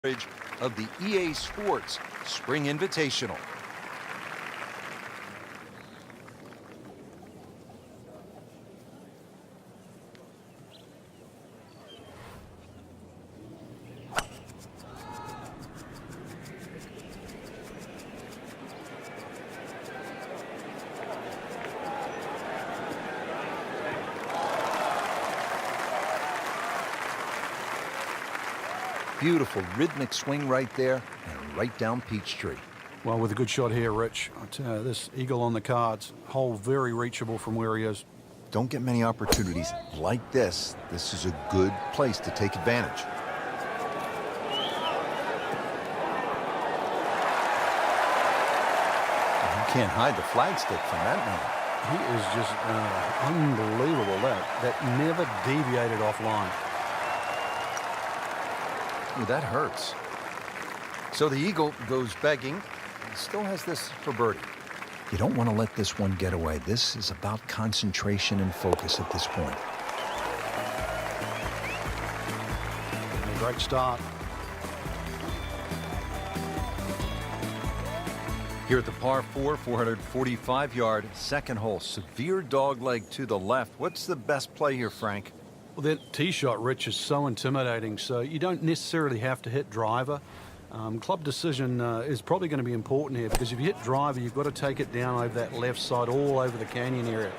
of the EA Sports Spring Invitational. Beautiful rhythmic swing right there and right down Peachtree. Well, with a good shot here, Rich. I tell you, this eagle on the cards, hole very reachable from where he is. Don't get many opportunities like this. This is a good place to take advantage. You can't hide the flagstick from that man. He is just unbelievable. That never deviated offline. Ooh, that hurts. So the eagle goes begging. He still has this for birdie. You don't want to let this one get away. This is about concentration and focus at this point. Great start. Here at the par 4, 445-yard second hole. Severe dogleg to the left. What's the best play here, Frank? Well, that tee shot, Rich, is so intimidating, so you don't necessarily have to hit driver. Club decision is probably going to be important here, because if you hit driver, you've got to take it down over that left side, all over the canyon area.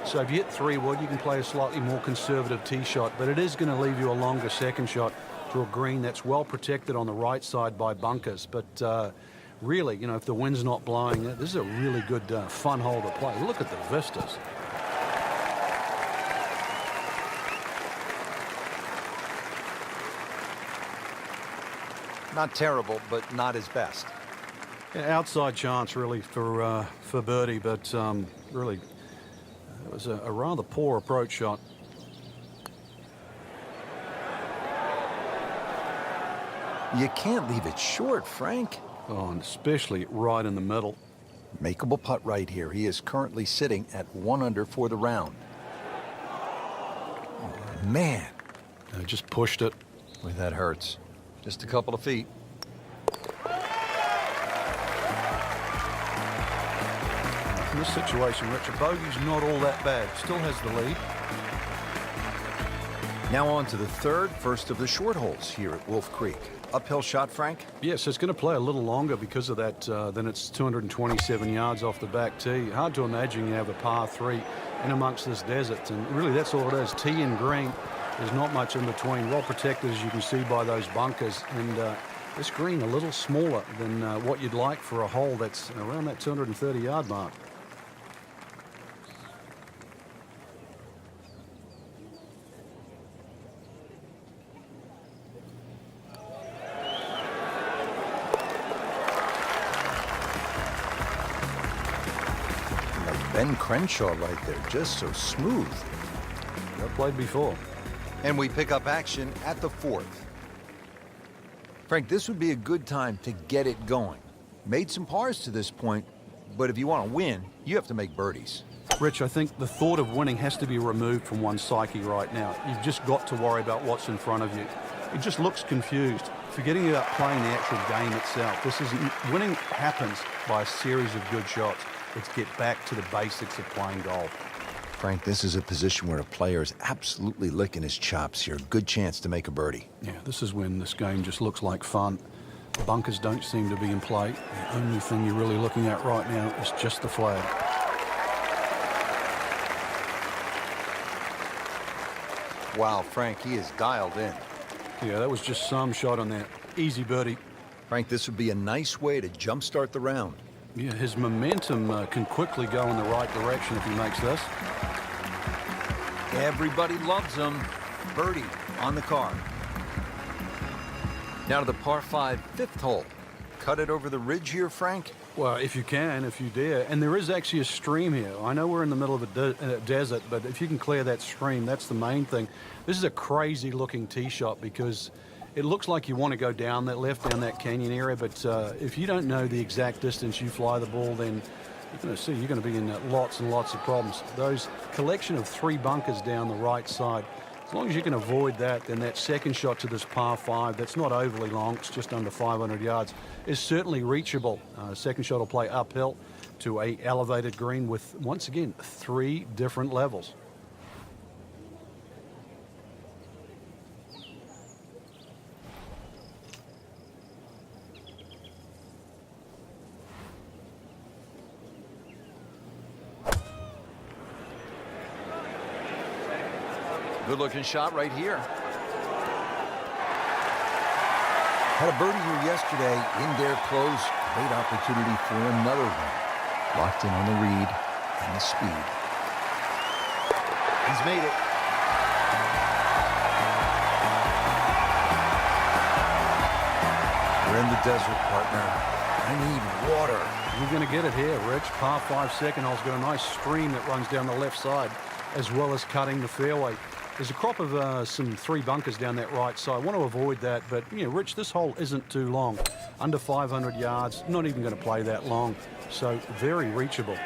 So if you hit 3-wood, you can play a slightly more conservative tee shot, but it is going to leave you a longer second shot to a green that's well protected on the right side by bunkers. But really, you know, if the wind's not blowing, this is a really good, fun hole to play. Look at the vistas. Not terrible, but not his best. Yeah, outside chance, really, for birdie, but really, it was a rather poor approach shot. You can't leave it short, Frank. Oh, and especially right in the middle. Makeable putt right here. He is currently sitting at 1 under for the round. Oh, man. Just pushed it. Boy, that hurts. Just a couple of feet. In this situation, Rich, a bogey's not all that bad. Still has the lead. Now on to the third, first of the short holes here at Wolf Creek. Uphill shot, Frank? Yes, it's going to play a little longer because of that. Then it's 227 yards off the back tee. Hard to imagine you have a par 3 in amongst this desert. And really, that's all it is. Tee and green. There's not much in between. Well protected, as you can see, by those bunkers. And this green a little smaller than what you'd like for a hole that's around that 230-yard mark. Ben Crenshaw right there, just so smooth. Well played before. And we pick up action at the fourth. Frank, this would be a good time to get it going. Made some pars to this point, but if you want to win, you have to make birdies. Rich, I think the thought of winning has to be removed from one's psyche right now. You've just got to worry about what's in front of you. It just looks confused, forgetting about playing the actual game itself. Winning happens by a series of good shots. Let's get back to the basics of playing golf. Frank, this is a position where a player is absolutely licking his chops here. Good chance to make a birdie. Yeah, this is when this game just looks like fun. The bunkers don't seem to be in play. The only thing you're really looking at right now is just the flag. Wow, Frank, he is dialed in. Yeah, that was just some shot on that. Easy birdie. Frank, this would be a nice way to jumpstart the round. Yeah, his momentum can quickly go in the right direction if he makes this. Everybody loves him. Birdie on the card. Now to the par 5 fifth hole. Cut it over the ridge here, Frank? Well, if you can, if you dare. And there is actually a stream here. I know we're in the middle of a desert, but if you can clear that stream, that's the main thing. This is a crazy-looking tee shot because it looks like you want to go down that canyon area, but if you don't know the exact distance you fly the ball, then you're going to be in lots and lots of problems. Those collection of 3 bunkers down the right side As long as you can avoid that, then that second shot to this par 5, that's not overly long, it's just under 500 yards, is certainly reachable. Second shot will play uphill to a elevated green with, once again, 3 different levels. Good-looking shot right here. Had a birdie here yesterday, in there close. Great opportunity for another one. Locked in on the read and the speed. He's made it. We're in the desert, partner. I need water. You're going to get it here, Rich. Par 5 second hole's got a nice stream that runs down the left side, as well as cutting the fairway. There's a crop of some 3 bunkers down that right side. I want to avoid that, but, you know, Rich, this hole isn't too long. Under 500 yards, not even going to play that long. So, very reachable.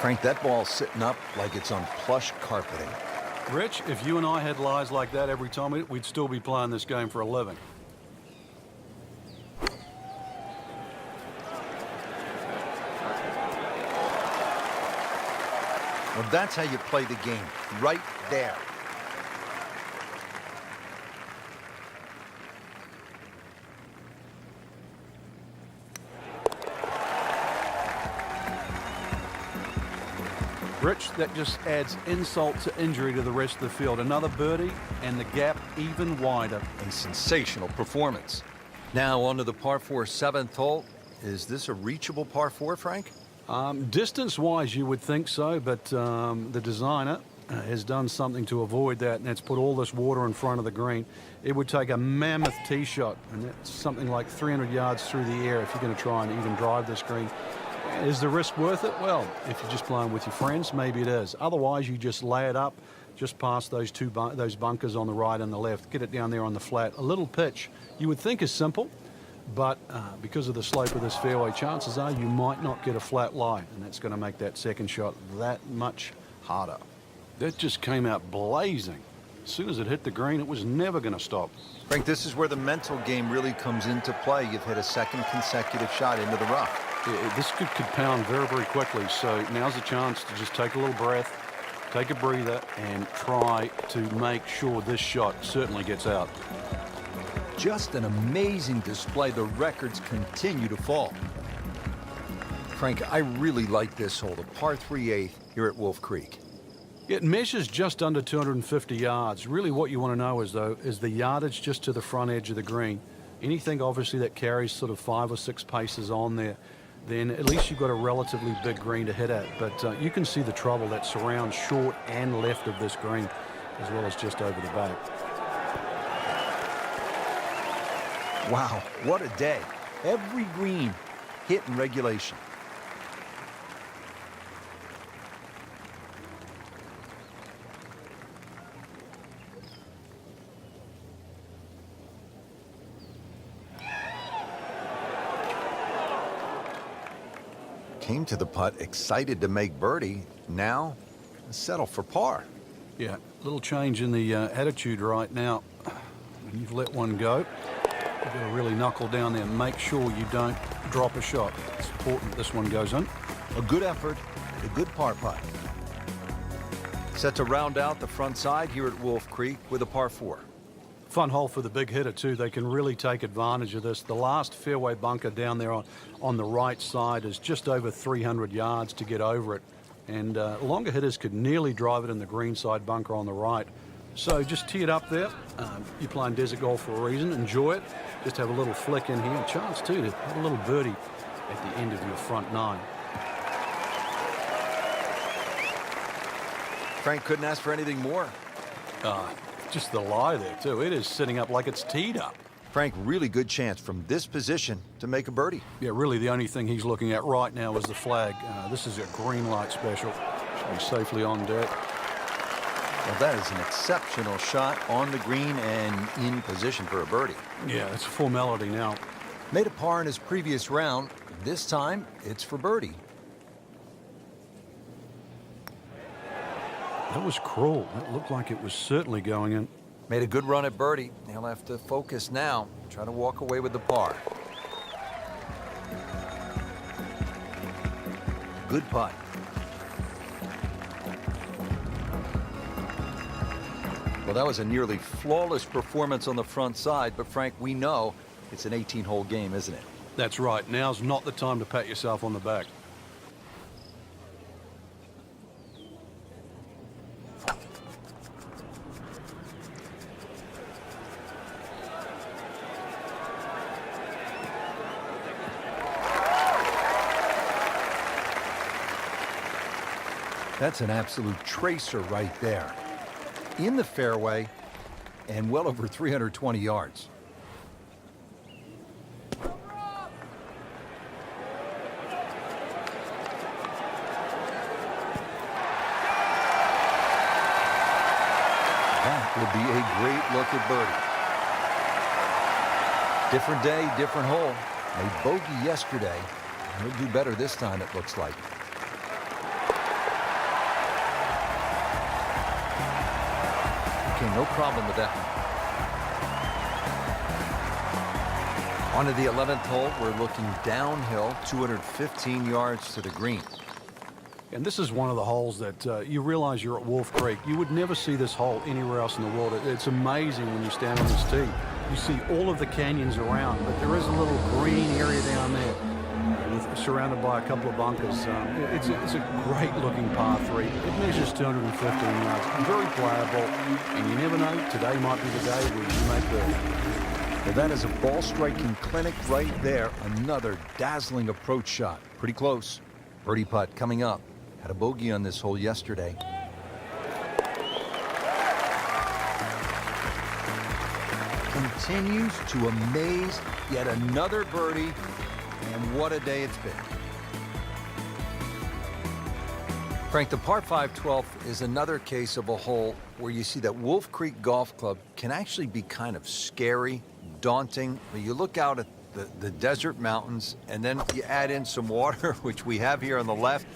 Frank, that ball's sitting up like it's on plush carpeting. Rich, if you and I had lies like that every time, we'd still be playing this game for a living. Well, that's how you play the game, right there. Rich, that just adds insult to injury to the rest of the field. Another birdie, and the gap even wider. A sensational performance. Now on to the par 4 7th hole. Is this a reachable par 4, Frank? Distance-wise, you would think so, but the designer has done something to avoid that, and that's put all this water in front of the green. It would take a mammoth tee shot, and that's something like 300 yards through the air if you're going to try and even drive this green. Is the risk worth it? Well, if you're just playing with your friends, maybe it is. Otherwise, you just lay it up just past those those bunkers on the right and the left. Get it down there on the flat. A little pitch you would think is simple, but because of the slope of this fairway, chances are you might not get a flat lie, and that's going to make that second shot that much harder. That just came out blazing. As soon as it hit the green, it was never going to stop. Frank, this is where the mental game really comes into play. You've hit a second consecutive shot into the rough. This could compound very, very quickly, so now's the chance to just take a little breath, take a breather, and try to make sure this shot certainly gets out. Just an amazing display. The records continue to fall. Frank, I really like this hole, the par 3/8 here at Wolf Creek. It measures just under 250 yards. Really what you want to know is, though, is the yardage just to the front edge of the green. Anything, obviously, that carries sort of 5 or 6 paces on there, then at least you've got a relatively big green to hit at. But you can see the trouble that surrounds short and left of this green, as well as just over the back. Wow, what a day. Every green hit in regulation. Came to the putt excited to make birdie. Now, settle for par. Yeah, a little change in the attitude right now. When you've let one go, you've got to really knuckle down there and make sure you don't drop a shot. It's important this one goes in. A good effort and a good par putt. Set to round out the front side here at Wolf Creek with a par 4. Fun hole for the big hitter, too. They can really take advantage of this. The last fairway bunker down there on the right side is just over 300 yards to get over it. And longer hitters could nearly drive it in the green side bunker on the right. So just tee it up there. You're playing desert golf for a reason. Enjoy it. Just have a little flick in here. A chance, too, to have a little birdie at the end of your front 9. Frank couldn't ask for anything more. Just the lie there, too. It is sitting up like it's teed up. Frank, really good chance from this position to make a birdie. Yeah, really the only thing he's looking at right now is the flag. This is a green light special. Should be safely on deck. Well, that is an exceptional shot on the green and in position for a birdie. Yeah, it's a formality now. Made a par in his previous round. This time, it's for birdie. That was cruel. That looked like it was certainly going in. Made a good run at birdie. He'll have to focus now. Try to walk away with the par. Good putt. Well, that was a nearly flawless performance on the front side, but Frank, we know it's an 18-hole game, isn't it? That's right. Now's not the time to pat yourself on the back. That's an absolute tracer right there. In the fairway and well over 320 yards. That would be a great look at birdie. Different day, different hole. Made bogey yesterday. He'll do better this time, it looks like. Okay, no problem with that one. On to the 11th hole. We're looking downhill, 215 yards to the green. And this is one of the holes that you realize you're at Wolf Creek. You would never see this hole anywhere else in the world. It's amazing when you stand on this tee. You see all of the canyons around, but there is a little green area down there, surrounded by a couple of bunkers. It's a great-looking par 3. It measures 215 yards. Very playable, and you never know. Today might be the day where you make birdie. Well, that is a ball-striking clinic right there. Another dazzling approach shot. Pretty close. Birdie putt coming up. Had a bogey on this hole yesterday. Continues to amaze. Yet another birdie. And what a day it's been. Frank, the par 5 12th is another case of a hole where you see that Wolf Creek Golf Club can actually be kind of scary, daunting. You look out at the desert mountains, and then you add in some water, which we have here on the left,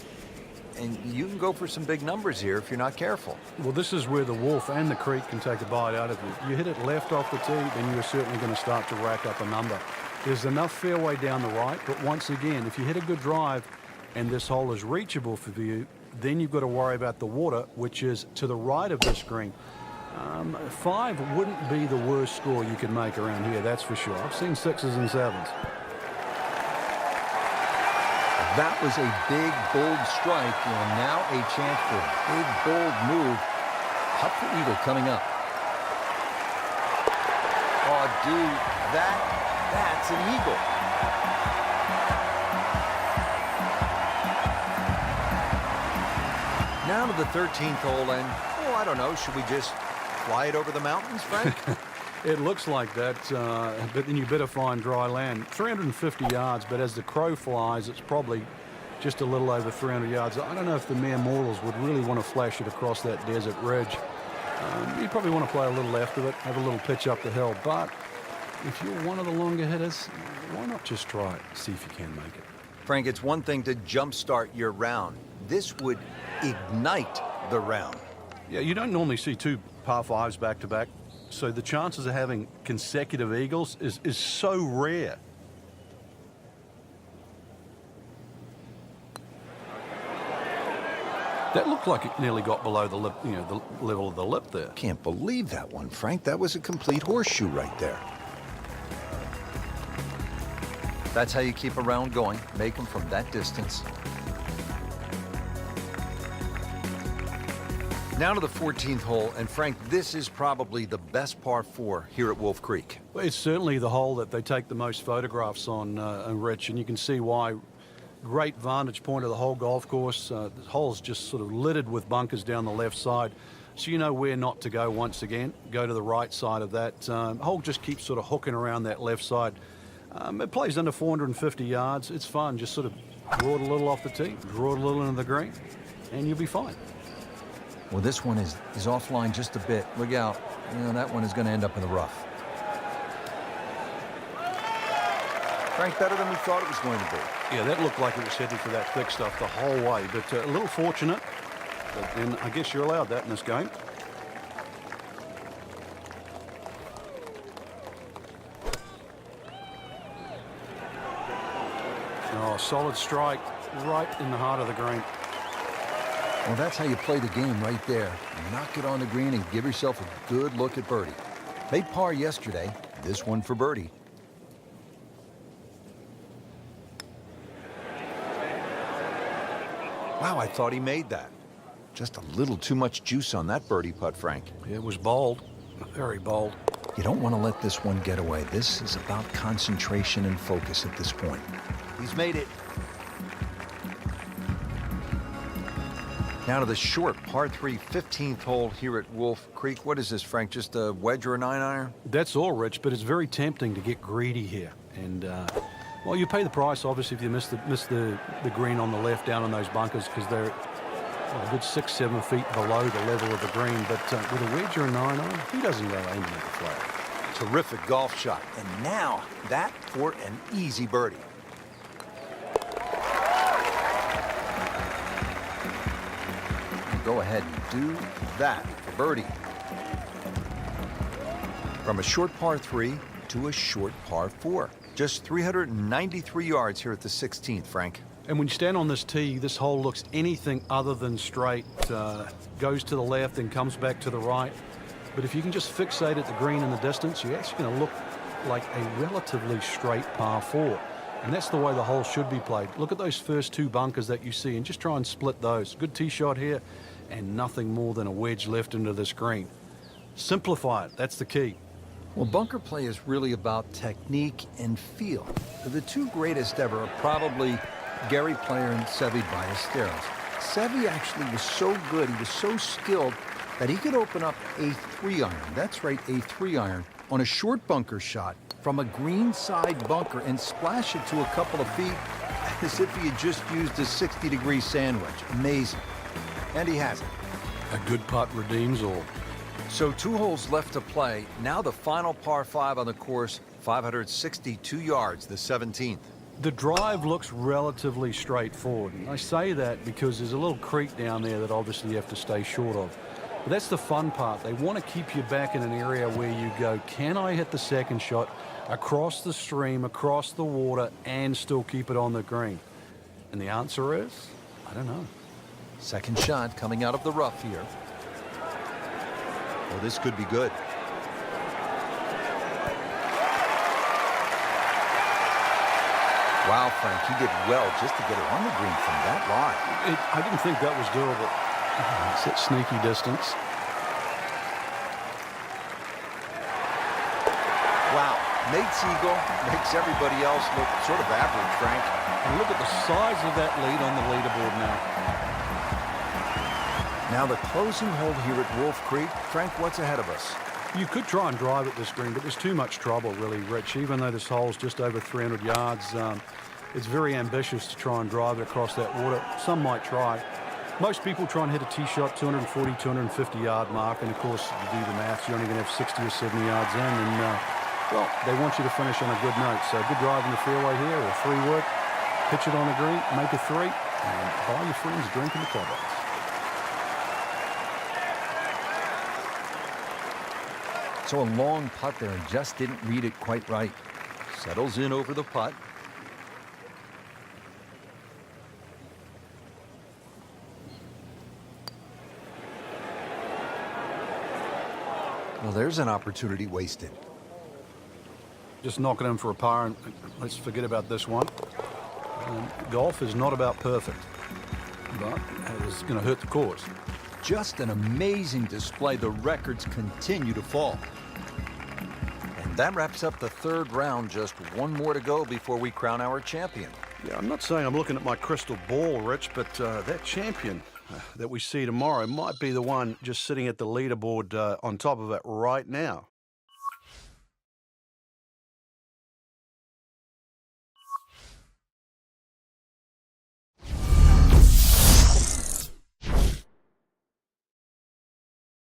and you can go for some big numbers here if you're not careful. Well, this is where the Wolf and the Creek can take a bite out of you. You hit it left off the tee, then you're certainly going to start to rack up a number. There's enough fairway down the right, but once again, if you hit a good drive and this hole is reachable for you, then you've got to worry about the water, which is to the right of this green. 5 wouldn't be the worst score you could make around here, that's for sure. I've seen 6s and 7s. That was a big, bold strike, and now a chance for a big, bold move. Putt for eagle coming up. Oh, dude, that's an eagle. Now to the 13th hole, and, oh, I don't know, should we just fly it over the mountains, Frank? It looks like that, but then you better find dry land. 350 yards, but as the crow flies, it's probably just a little over 300 yards. I don't know if the mere mortals would really want to flash it across that desert ridge. You probably want to play a little left of it, have a little pitch up the hill, but if you're one of the longer hitters, why not just try it, see if you can make it. Frank, it's one thing to jumpstart your round. This would ignite the round. Yeah, you don't normally see 2 par 5s back-to-back, so the chances of having consecutive eagles is so rare. That looked like it nearly got below the lip, the level of the lip there. Can't believe that one, Frank. That was a complete horseshoe right there. That's how you keep a round going. Make them from that distance. Now to the 14th hole, and Frank, this is probably the best par 4 here at Wolf Creek. Well, it's certainly the hole that they take the most photographs on, Rich, and you can see why. Great vantage point of the whole golf course. The hole's just sort of littered with bunkers down the left side, so you know where not to go once again. Go to the right side of that. Hole just keeps sort of hooking around that left side. It plays under 450 yards. It's fun. Just sort of draw it a little off the tee, draw it a little into the green, and you'll be fine. Well, this one is offline just a bit. Look out. That one is going to end up in the rough. Frank, better than we thought it was going to be. Yeah, that looked like it was headed for that thick stuff the whole way, but a little fortunate. And I guess you're allowed that in this game. Oh, solid strike right in the heart of the green. Well, that's how you play the game right there. Knock it on the green and give yourself a good look at birdie. Made par yesterday, this one for birdie. Wow, I thought he made that. Just a little too much juice on that birdie putt, Frank. It was bold, very bold. You don't want to let this one get away. This is about concentration and focus at this point. He's made it. Now to the short par 3 15th hole here at Wolf Creek. What is this, Frank? Just a wedge or a 9-iron? That's all, Rich, but it's very tempting to get greedy here. And, well, you pay the price, obviously, if you miss the green on the left down in those bunkers because they're a good 6-7 feet below the level of the green. But with a wedge or a 9-iron, who doesn't go aiming at the flag? Terrific golf shot. And now that for an easy birdie. Go ahead and do that for birdie. From a short par 3 to a short par 4. Just 393 yards here at the 16th, Frank. And when you stand on this tee, this hole looks anything other than straight. Goes to the left and comes back to the right. But if you can just fixate at the green in the distance, you're actually going to look like a relatively straight par 4. And that's the way the hole should be played. Look at those first 2 bunkers that you see and just try and split those. Good tee shot here and nothing more than a wedge left into this green. Simplify it. That's the key. Well, bunker play is really about technique and feel. The 2 greatest ever are probably Gary Player and Seve Ballesteros. Seve actually was so good, he was so skilled, that he could open up a 3-iron, that's right, a 3-iron, on a short bunker shot from a green side bunker and splash it to a couple of feet as if he had just used a 60-degree sandwich. Amazing. And he has it. A good putt redeems all. So 2 holes left to play. Now the final par 5 on the course, 562 yards, the 17th. The drive looks relatively straightforward. And I say that because there's a little creek down there that obviously you have to stay short of. But that's the fun part. They want to keep you back in an area where you go, can I hit the second shot across the stream, across the water, and still keep it on the green? And the answer is, I don't know. Second shot coming out of the rough here. Well, this could be good. Wow, Frank, he did well just to get it on the green from that line. I didn't think that was doable. It's that sneaky distance. Wow, Nate Siegel makes everybody else look sort of average, Frank. And look at the size of that lead on the leaderboard now. Now the closing hole here at Wolf Creek. Frank, what's ahead of us? You could try and drive at this green, but there's too much trouble, really, Rich. Even though this hole's just over 300 yards, it's very ambitious to try and drive it across that water. Some might try. Most people try and hit a tee shot 240, 250-yard mark, and of course, you do the maths, you're only going to have 60 or 70 yards in, and, well, they want you to finish on a good note. So good drive in the fairway here, or 3 wood, pitch it on the green, make a 3, and buy your friends a drink in the clubhouse. So a long putt there and just didn't read it quite right. Settles in over the putt. Well, there's an opportunity wasted. Just knock it in for a par, and let's forget about this one. Golf is not about perfect, but it's going to hurt the course. Just an amazing display. The records continue to fall. And that wraps up the 3rd round. Just 1 more to go before we crown our champion. Yeah, I'm not saying I'm looking at my crystal ball, Rich, but that champion that we see tomorrow might be the one just sitting at the leaderboard on top of it right now.